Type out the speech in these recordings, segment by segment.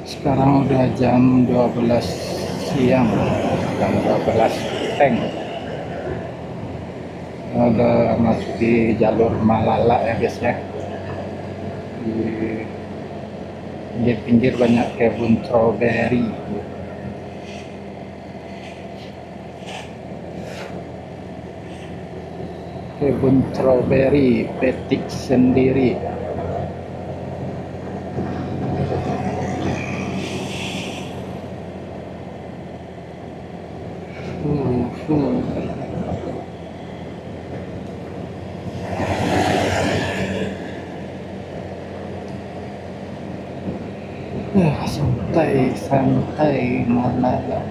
Sekarang udah jam 12 siang, jam 12 teng. Udah masuk di jalur Malala ya guys ya. Di pinggir-pinggir banyak kebun strawberry. Kebun strawberry petik sendiri. Santai santai Malala.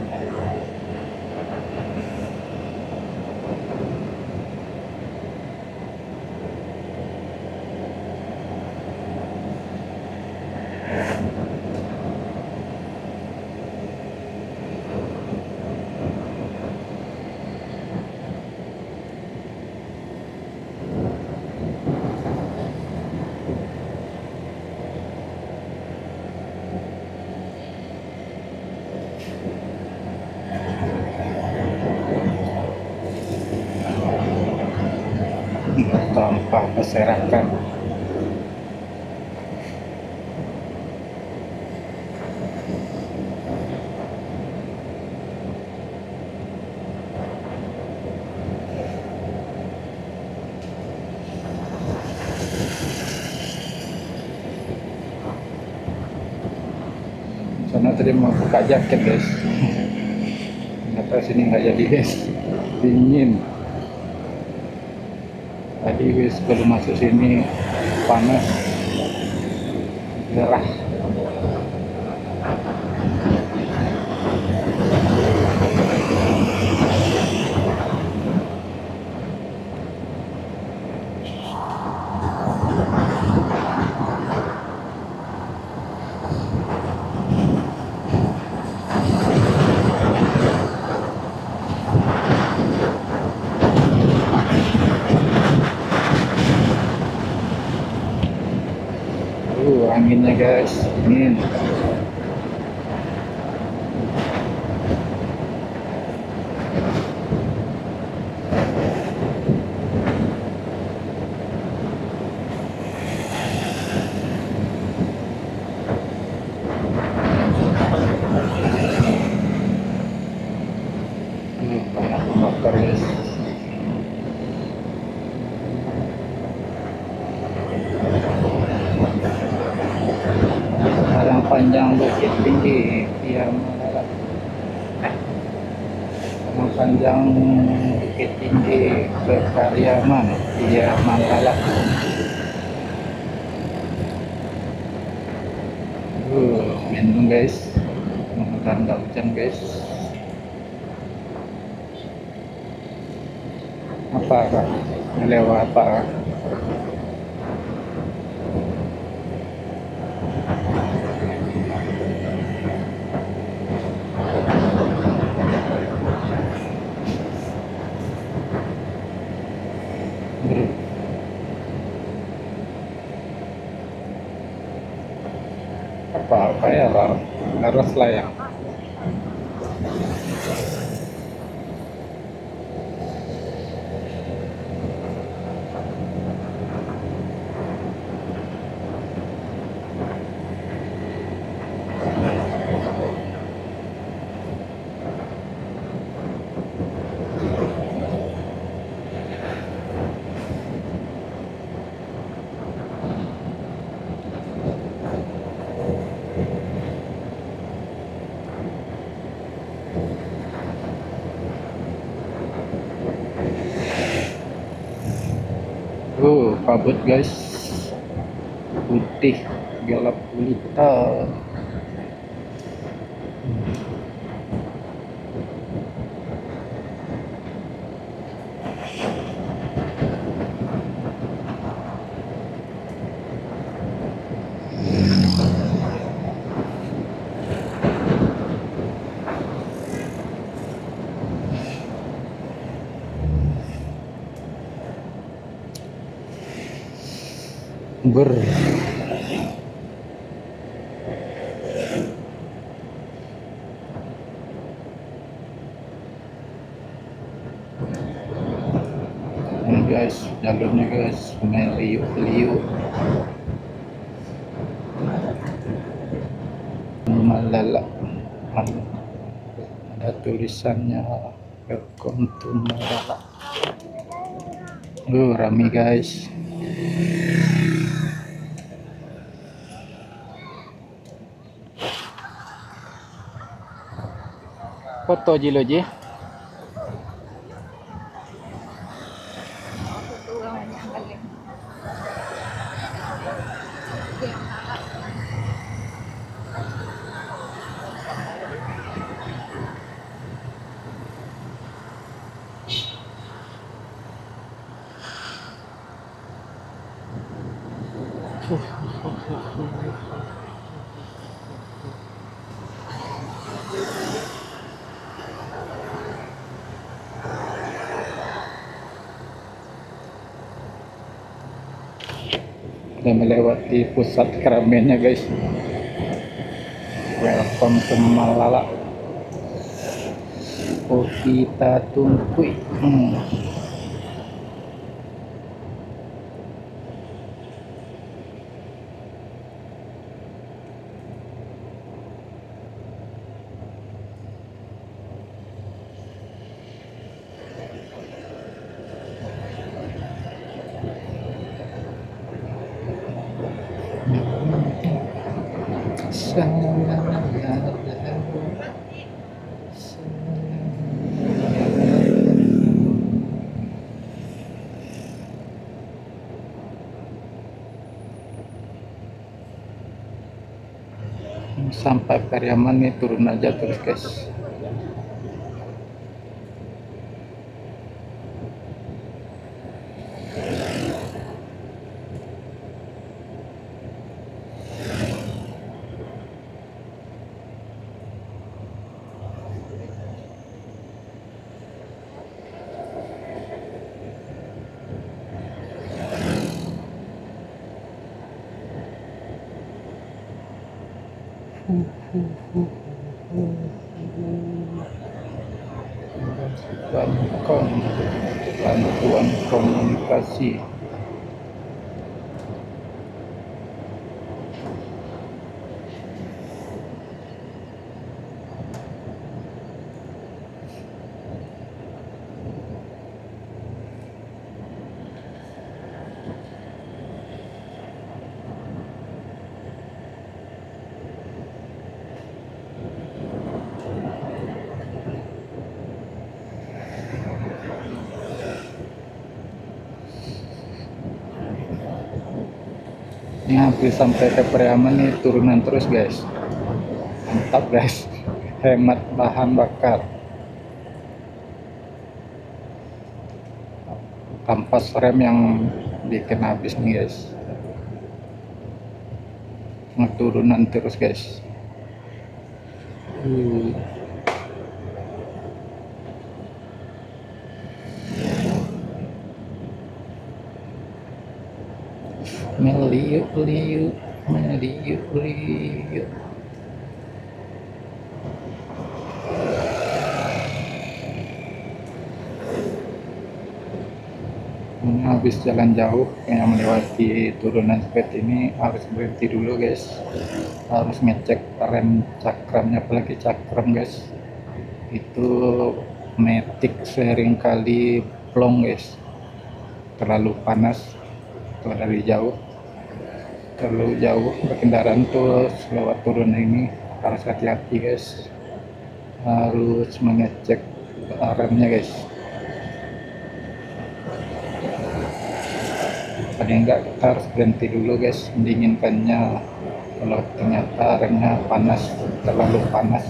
Tanpa berserakan. Sana tadi mau buka jaket guys, ternyata sini nggak jadi guys, dingin. Tadi guys kalau masuk sini panas, gerah. Anginnya guys, dingin. Banyak motor guys. Panjang Bukit Tinggi Via Malala. Panjang Bukit Tinggi ke Pariaman Via Malala. Minum guys, mudah-mudahan nggak hujan guys. Apa kak? Lewat apa? Apa ya pak? Harus lah ya. Kabut guys, putih gelap gulita. guys, jalurnya guys, meliuk-liuk Malala, ada tulisannya welcome to Malala. Rame guys. Foto Jilo Ji. Sudah melewati pusat keramaiannya guys. Welcome to Malala. Oh, kita tunggu. Sampai Pariaman nih, turun aja terus guys. Bantuan komunikasi. Ini hampir sampai ke Pariaman nih, turunan terus guys. Mantap guys, hemat bahan bakar tanpa rem yang bikin habis nih guys. Turunan terus guys. Meliuk-liuk, meliuk-liuk. Habis jalan jauh yang melewati turunan seperti ini harus berhenti dulu guys. Harus ngecek rem cakramnya, apalagi cakram guys. Itu metik sering kali plong guys. Terlalu panas kalau dari jauh. Terlalu jauh berkendaraan tuh lewat turun ini harus hati-hati guys, harus mengecek remnya guys. Paling enggak kita harus berhenti dulu guys, mendinginkannya. Kalau ternyata remnya panas, terlalu panas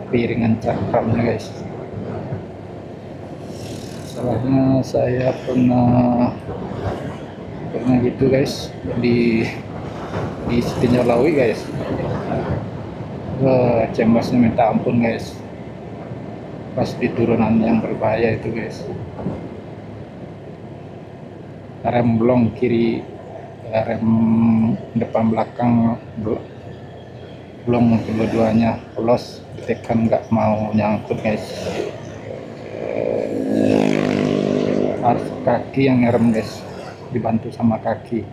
piringan cakramnya guys. Soalnya saya pernah gitu guys di Setinjolawi guys. Cemasnya minta ampun guys, pas di turunan yang berbahaya itu guys. Rem blong kiri, rem depan belakang blong, kedua-duanya polos, tekan nggak mau nyangkut guys. harus kaki yang ngerem guys, dibantu sama kaki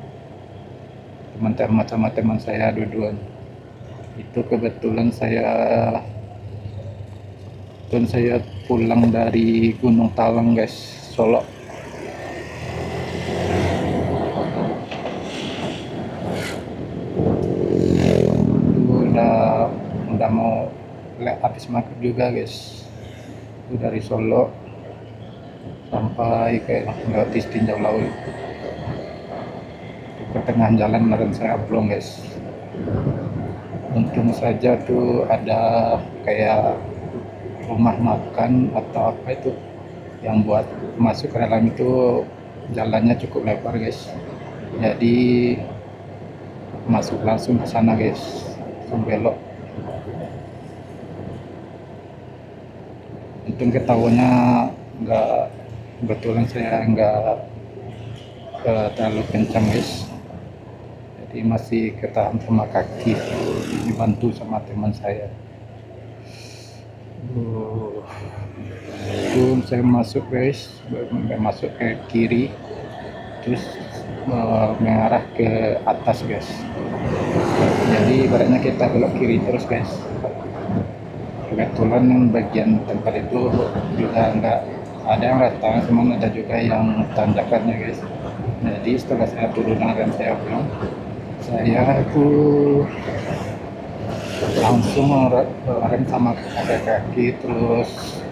teman-teman, sama teman saya dua-duanya. Itu kebetulan saya pulang dari Gunung Talang guys, Solo. Udah mau habis maghrib juga guys. Itu dari Solo sampai ke Gatis Tinjau Laut. Pertengahan jalan kemarin saya upload guys. Untung saja tuh ada kayak rumah makan atau apa itu yang buat masuk ke dalam itu, jalannya cukup lebar guys. Jadi masuk langsung ke sana guys, langsung belok. Untung ketahuannya kebetulan saya nggak terlalu kencang guys, jadi masih ketahan sama kaki, dibantu sama teman saya. Itu saya masuk guys, masuk ke kiri, terus mengarah ke atas guys. Jadi ibaratnya kita belok kiri terus guys. Kebetulan yang bagian tempat itu juga nggak ada yang rata, cuma ada juga yang tanjakannya guys. Jadi setelah saya turun dan saya pulang, saya tuh langsung rem sama kaki, terus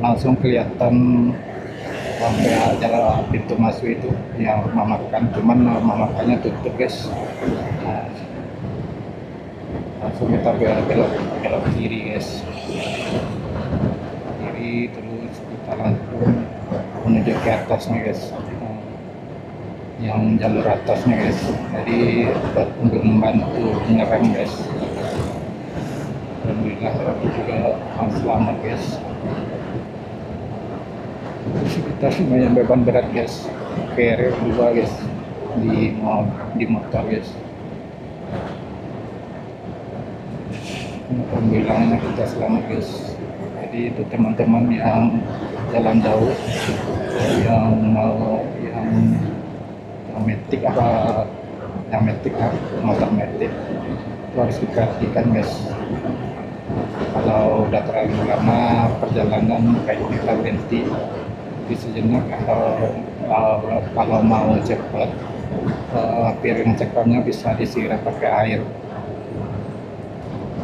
langsung kelihatan sampai jalan pintu masuk itu yang rumah makan, cuman rumah makannya tutup guys. Nah, langsung kita belok kiri guys, kiri, terus kita langsung menuju ke atasnya guys, yang jalur atasnya guys. Jadi untuk membantu ngerem guys. Alhamdulillah juga selamat guys. Kita lumayan beban berat guys, carrier 2 guys di motor guys. Alhamdulillahnya kita selamat guys. Jadi itu teman-teman yang jalan jauh, yang metik motor metik, itu harus diperhatikan guys. Kalau udah terlalu lama perjalanan kayak kita berhenti di sejenak, kalau mau cepat, piring cekromnya bisa disiram pakai air.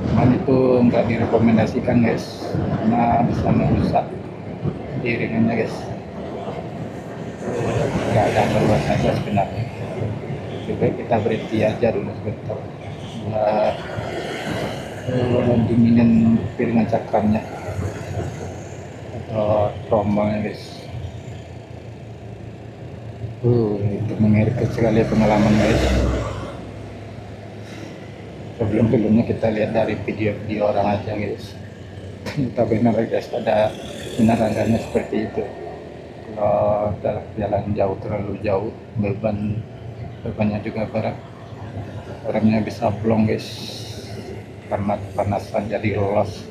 Cuman itu nggak direkomendasikan guys, karena bisa merusak piringannya guys. Nggak ada keluar saja sebenarnya. Juga kita berhenti aja dulu sebentar buat dinginin piringan cakramnya atau tromolnya guys. Itu mengerikan sekali pengalaman guys. Sebelumnya kita lihat dari video orang aja guys, ternyata benar guys, adanya seperti itu. Kalau jalan jauh, terlalu jauh, bebannya juga berat, orangnya bisa blong guys karena kepanasan, jadi lolos.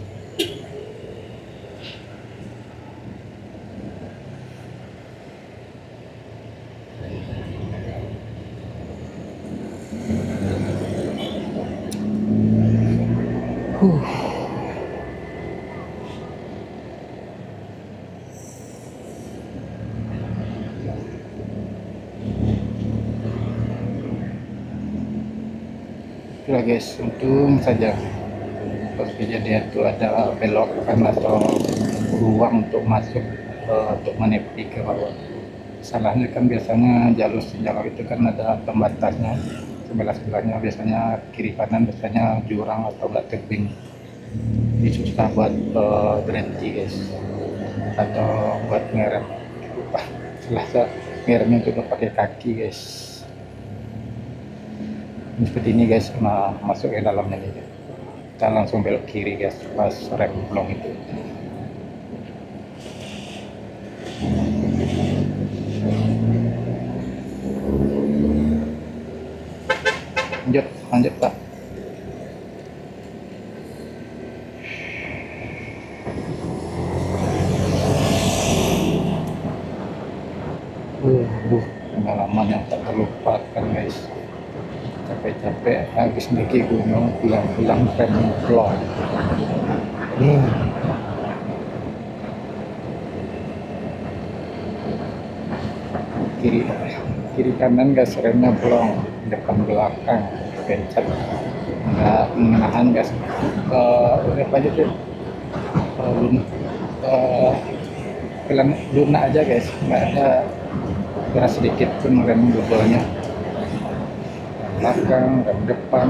Itulah guys, untung saja pas kejadian itu ada belokan atau ruang untuk masuk, untuk menepi ke bawah. Salahnya kan biasanya jalur senjata itu kan ada pembatasnya, sebelah-sebelahnya biasanya kiri kanan biasanya jurang atau enggak tebing. Ini susah buat berhenti guys, atau buat ngerem. Selasa ngeremnya juga pakai kaki guys. Seperti ini guys, masuk ke dalamnya nih, kita langsung belok kiri guys pas rem blong itu. Lanjut Pak. capek-capek habis naiki gunung pulang-pulang rem ngeblok. Hmm. kiri kiri kanan gas remnya blong, depan belakang pencet nggak menahan gas apa aja tuh lun, pelan lunak aja guys, nggak ada gerak sedikit pun rem double-nya, belakang rem depan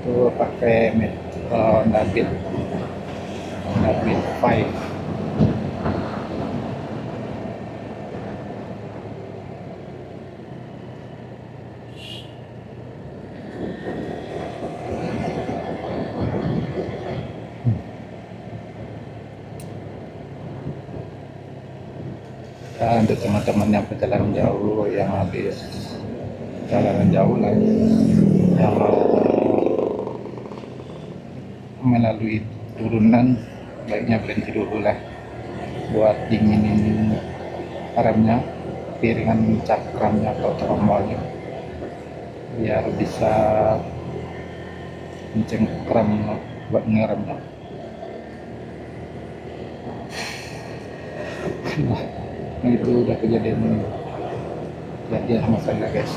itu pakai Honda Beat 5. Nah, untuk teman-teman yang perjalanan jauh, yang habis perjalanan jauh lah, yang mau melalui turunan, baiknya berhenti dulu lah buat dinginin remnya, piringan cakramnya atau tromolnya, biar bisa mencengkram buat ngeremnya. Nah, itu udah kejadian sama saya guys.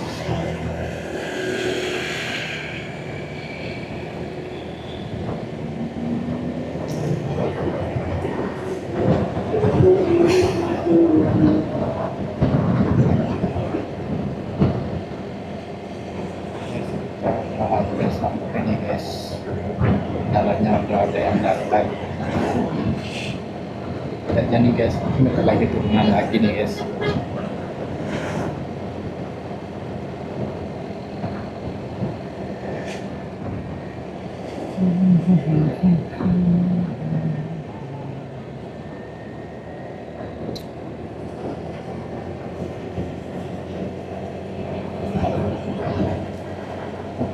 Kita hampir sampai nih guys, jalannya udah ada yang datang. Jadi guys, bentar lagi turunan lagi nih guys.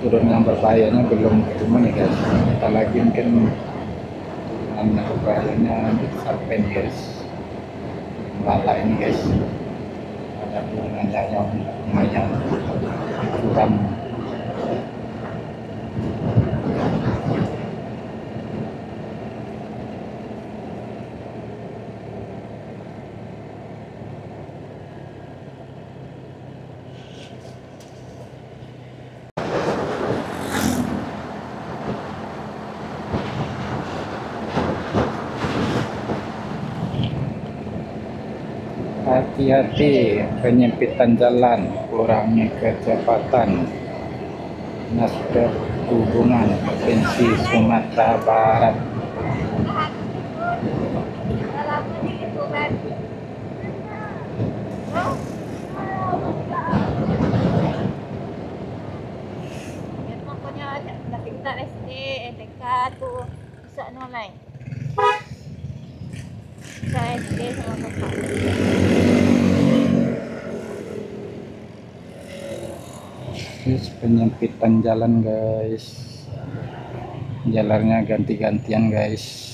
Turun yang berbahayanya belum ketemu nih guys, kita lagi mungkin turunan yang berbahayanya sampai nih guys, lala ini guys, ada turunannya yang lumayan curam. Hati-hati penyempitan jalan, kurangi kecepatan. Dinas Perhubungan Provinsi Sumatera Barat. Pokoknya tingkat SD, SDK tuh bisa nolai. Bisa SD sama kakak. Guys, penyempitan jalan guys, jalannya ganti-gantian guys.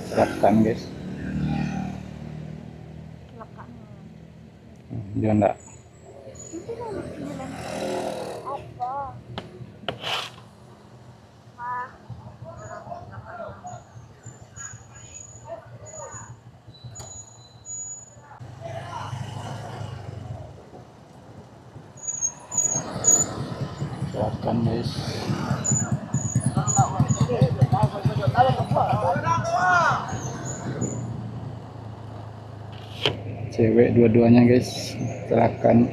Siapkan guys, dia enggak siapkan guys. Cewek dua-duanya guys, silakan.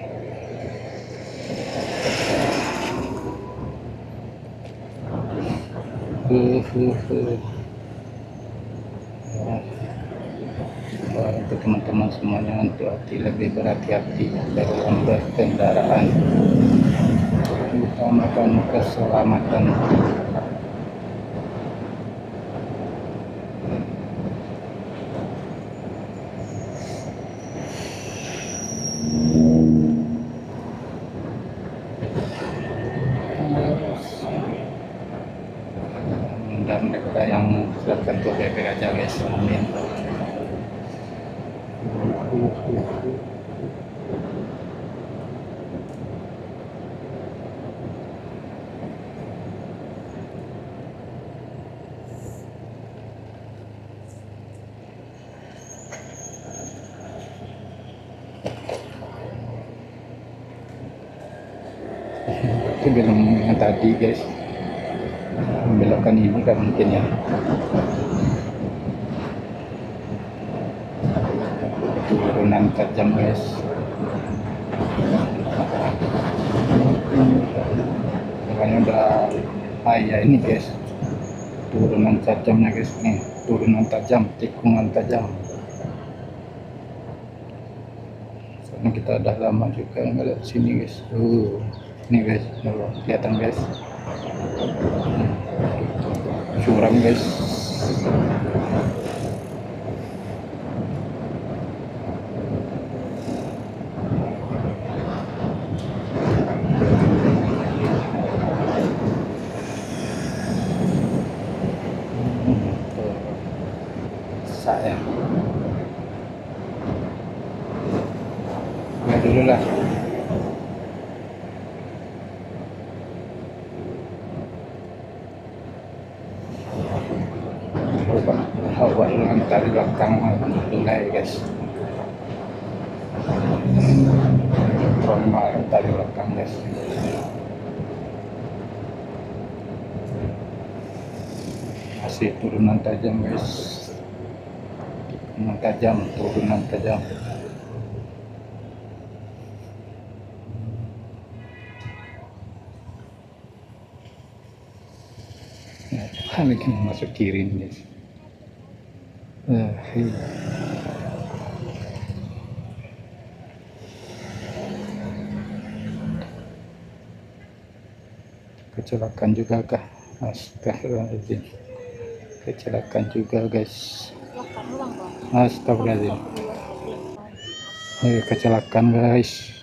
Untuk teman-teman semuanya, untuk lebih berhati-hati dalam berkendaraan. utamakan keselamatan. Dan mereka yang silakan tuh bebek aja guys, amin. Itu belum yang tadi guys, membelokkan ini kan mungkin ya, turunan tajam guys. Makanya udah ya ini guys, turunan tajamnya guys, nih turunan tajam, tikungan tajam. Soalnya kita udah lama juga nggak lihat sini guys. Ini guys, kelihatan guys, curam guys. Saya nggak dulu lah. Hawa lantar belakang mulai guys, trauma dari belakang guys. Masih turunan tajam guys, turunan tajam, turunan tajam. Lagi masuk kiri nih guys. Kecelakaan juga kah? Astagfirullahaladzim, kecelakaan juga guys. Astagfirullahaladzim, kecelakaan guys.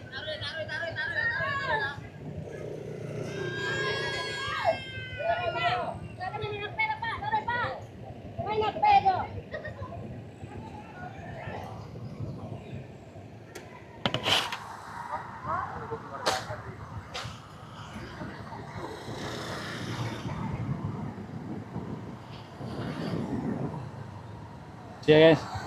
See ya guys.